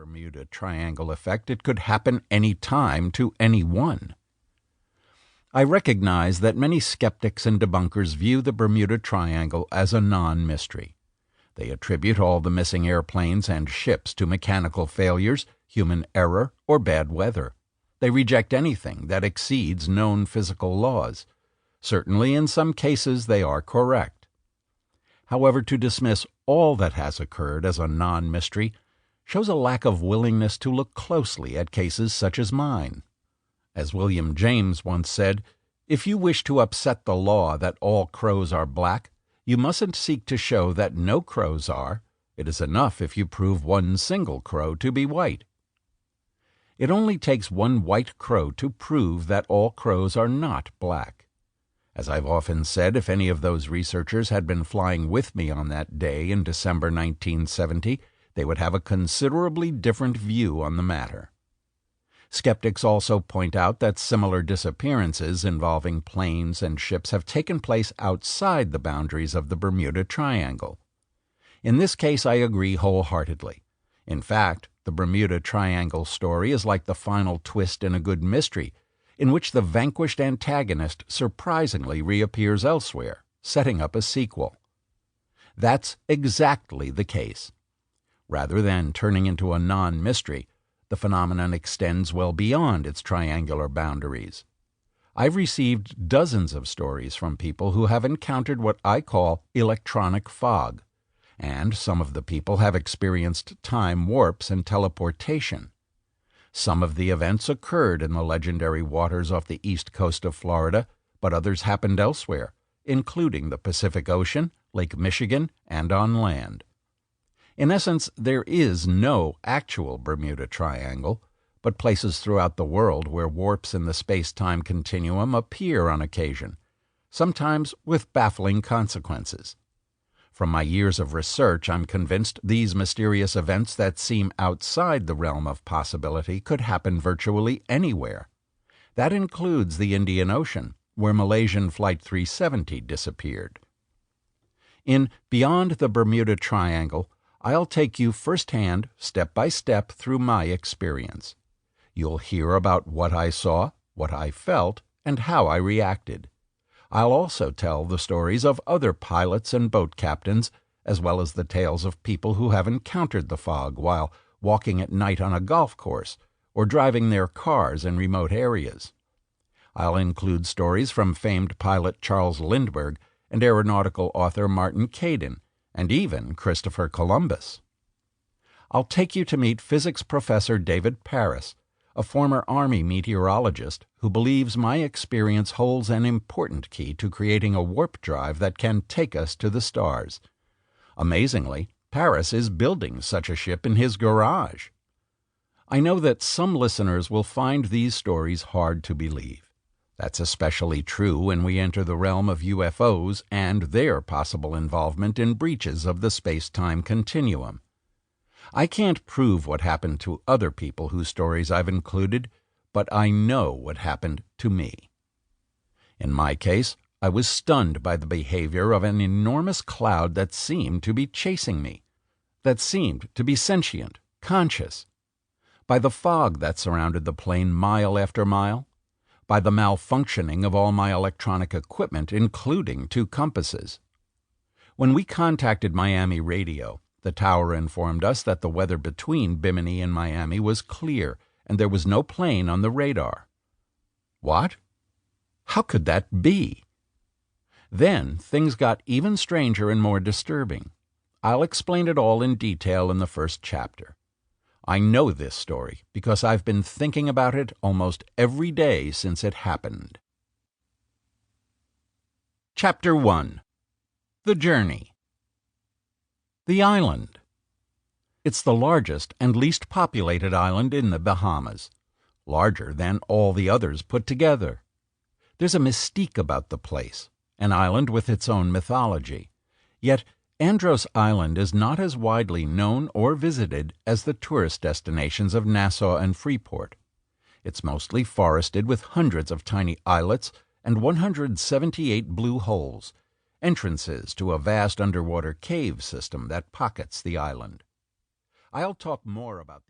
Bermuda Triangle effect, it could happen any time to anyone. I recognize that many skeptics and debunkers view the Bermuda Triangle as a non-mystery. They attribute all the missing airplanes and ships to mechanical failures, human error, or bad weather. They reject anything that exceeds known physical laws. Certainly, in some cases, they are correct. However, to dismiss all that has occurred as a non-mystery shows a lack of willingness to look closely at cases such as mine. As William James once said, "If you wish to upset the law that all crows are black, you mustn't seek to show that no crows are. It is enough if you prove one single crow to be white." It only takes one white crow to prove that all crows are not black. As I've often said, if any of those researchers had been flying with me on that day in December 1970, they would have a considerably different view on the matter. Skeptics also point out that similar disappearances involving planes and ships have taken place outside the boundaries of the Bermuda Triangle. In this case, I agree wholeheartedly. In fact, the Bermuda Triangle story is like the final twist in a good mystery, in which the vanquished antagonist surprisingly reappears elsewhere, setting up a sequel. That's exactly the case. Rather than turning into a non-mystery, the phenomenon extends well beyond its triangular boundaries. I've received dozens of stories from people who have encountered what I call electronic fog, and some of the people have experienced time warps and teleportation. Some of the events occurred in the legendary waters off the east coast of Florida, but others happened elsewhere, including the Pacific Ocean, Lake Michigan, and on land. In essence, there is no actual Bermuda Triangle, but places throughout the world where warps in the space-time continuum appear on occasion, sometimes with baffling consequences. From my years of research, I'm convinced these mysterious events that seem outside the realm of possibility could happen virtually anywhere. That includes the Indian Ocean, where Malaysian Flight 370 disappeared. In Beyond the Bermuda Triangle, I'll take you firsthand, step by step, through my experience. You'll hear about what I saw, what I felt, and how I reacted. I'll also tell the stories of other pilots and boat captains, as well as the tales of people who have encountered the fog while walking at night on a golf course or driving their cars in remote areas. I'll include stories from famed pilot Charles Lindbergh and aeronautical author Martin Caidin, and even Christopher Columbus. I'll take you to meet physics professor David Paris, a former Army meteorologist who believes my experience holds an important key to creating a warp drive that can take us to the stars. Amazingly, Paris is building such a ship in his garage. I know that some listeners will find these stories hard to believe. That's especially true when we enter the realm of UFOs and their possible involvement in breaches of the space-time continuum. I can't prove what happened to other people whose stories I've included, but I know what happened to me. In my case, I was stunned by the behavior of an enormous cloud that seemed to be chasing me, that seemed to be sentient, conscious, by the fog that surrounded the plane mile after mile, by the malfunctioning of all my electronic equipment, including 2 compasses. When we contacted Miami Radio, the tower informed us that the weather between Bimini and Miami was clear, and there was no plane on the radar. What? How could that be? Then things got even stranger and more disturbing. I'll explain it all in detail in the first chapter. I know this story because I've been thinking about it almost every day since it happened. Chapter 1. The Journey. The island. It's the largest and least populated island in the Bahamas, larger than all the others put together. There's a mystique about the place, an island with its own mythology. Yet Andros Island is not as widely known or visited as the tourist destinations of Nassau and Freeport. It's mostly forested with hundreds of tiny islets and 178 blue holes, entrances to a vast underwater cave system that pockets the island. I'll talk more about the